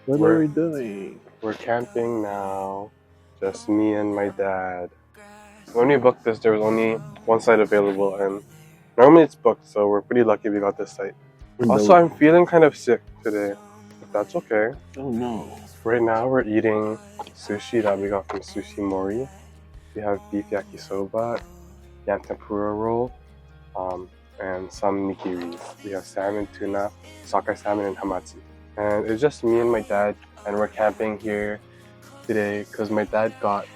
What are we doing? We're camping now. Just me and my dad. When we booked this, there was only one site available, and normally it's booked, so we're pretty lucky we got this site. Also, I'm feeling kind of sick today, if that's okay. Oh no. Right now, we're eating sushi that we got from Sushi Mori. We have beef yakisoba, yam tempura roll, and some nikiris. We have salmon, tuna, sockeye salmon, and hamachi. And it's just me and my dad, and we're camping here today because my dad got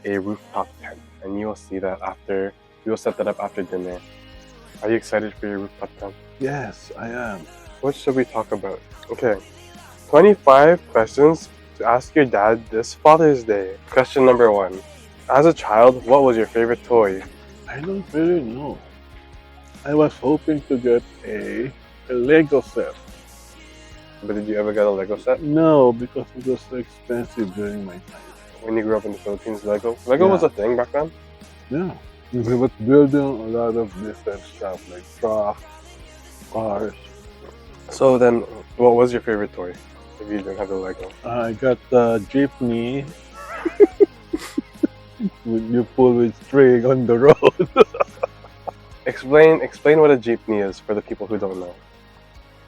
a rooftop tent, and you will see that after. We will set that up after dinner. Are you excited for your rooftop tent? Yes, I am. What should we talk about? Okay, 25 questions to ask your dad this Father's Day. Question number 1. As a child, what was your favorite toy? I don't really know. I was hoping to get a Lego set. But did you ever get a Lego set? No, because it was so expensive during my time. When you grew up in the Philippines, Lego was a thing back then? Yeah. We was building a lot of different stuff like trucks, cars. So then, what was your favorite toy if you didn't have the Lego? I got the jeepney. You pull with string on the road. Explain what a jeepney is for the people who don't know.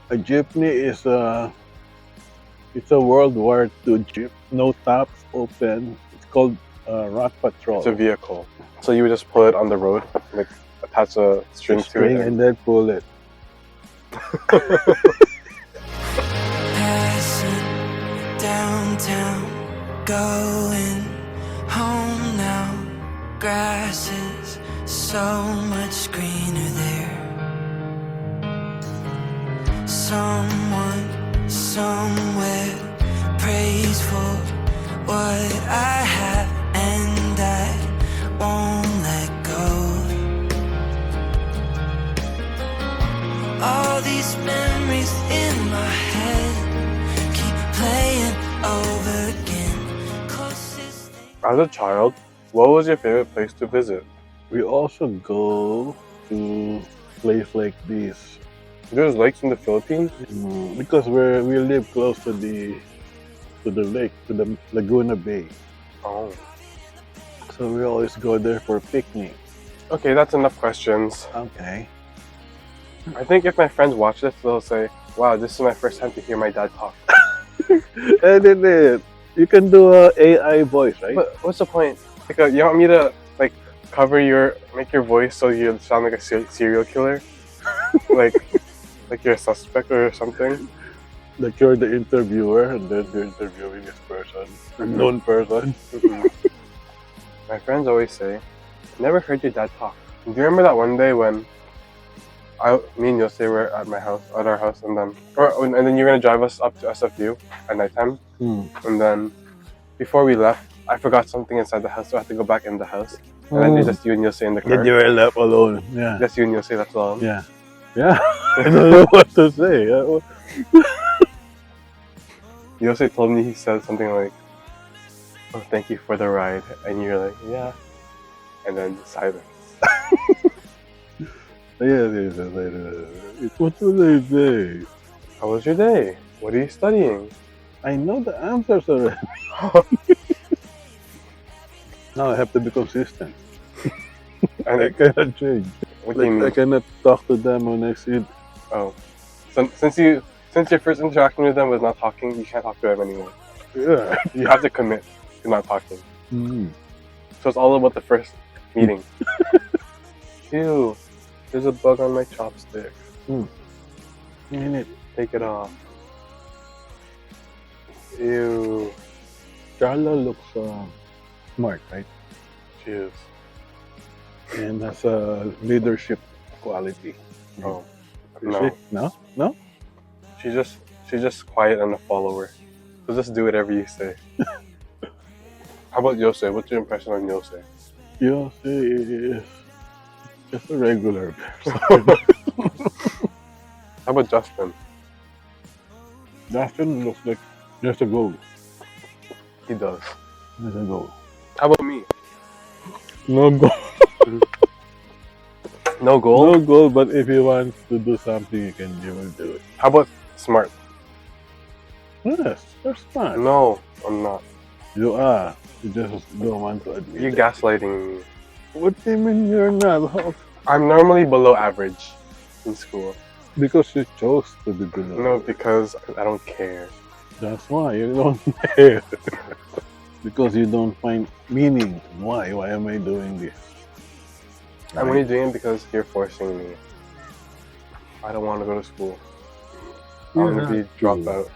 A jeepney is it's a World War II jeep, no tops, open. It's called Rock Patrol. It's a vehicle. So you would just pull it on the road, like attach a string to it, and then pull it. Passing downtown, going home now. Grass is so much greener there. Someone, somewhere prays for what I have, and I won't let go. All these memories in my head keep playing over again. Closest thing. As a child, what was your favorite place to visit? We also go to places like this There's lakes in the Philippines? because we live close to the lake, to the Laguna Bay. Oh. So we always go there for picnic. Okay, that's enough questions. Okay. I think if my friends watch this, they'll say, wow, this is my first time to hear my dad talk. And then you can do a AI voice, right? But what's the point? Like, you want me to make your voice so you sound like a serial killer? like you're a suspect or something? Like you're the interviewer and then you're interviewing this person, unknown person. My friends always say, never heard your dad talk. Do you remember that one day when me and Yosei were at our house, and then you were gonna drive us up to SFU at nighttime, and then before we left, I forgot something inside the house, so I had to go back in the house, and then it's just you and Yosei in the car. Then you were left alone. Yeah. Just you and Yosei left alone. Yeah. Yeah. I don't know what to say. Yosei told me he said something like, "Oh, thank you for the ride," and you're like, "Yeah," and then silence. Yes. What was I say? How was your day? What are you studying? I know the answers already. Now I have to be consistent. And I cannot change. what do you mean? I cannot talk to them when I see. Oh, since your first interaction with them was not talking, you can't talk to them anymore. Yeah. You have to commit to not talking. So it's all about the first meeting. Ew, there's a bug on my chopstick. Minute. Take it off. Ew. Charla looks smart, right? She is. And has a leadership quality. Oh, Is no. she? No? She's just quiet and a follower. So just do whatever you say. How about Yosei? What's your impression on Yosei? Yosei is just a regular person. How about Justin? Justin looks like just a goal. He does. Just a goal. How about me? No goal. No goal? No goal, but if he wants to do something, he will do it. How about smart? Yes, you're smart. No, I'm not. You are. You just don't want to admit You're it. gaslighting me. What do you mean you're not? How? I'm normally below average in school. Because you chose to be below. No, because I don't care. That's why you don't care. Because you don't find meaning. Why? Why am I doing this? I'm only doing it because you're forcing me. I don't want to go to school. I You want to have be to. dropped out,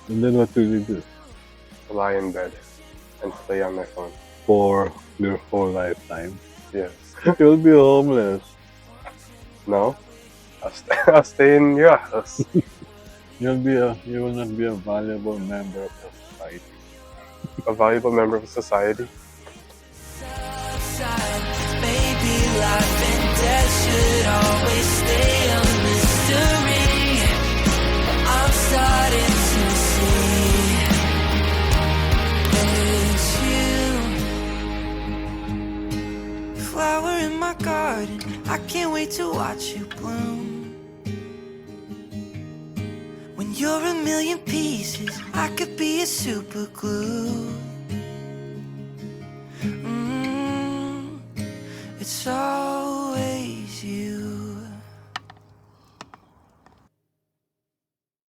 And then what will you do? lie in bed, and play on my phone. For your whole lifetime. Yes. You'll be homeless. No? I'll stay in your house. You will not be a valuable member of the society. A valuable member of society. Maybe life and death should always stay a mystery. I'm starting to see it's you. Flower in my garden, I can't wait to watch you bloom. When you're a million pieces, I could be a super glue.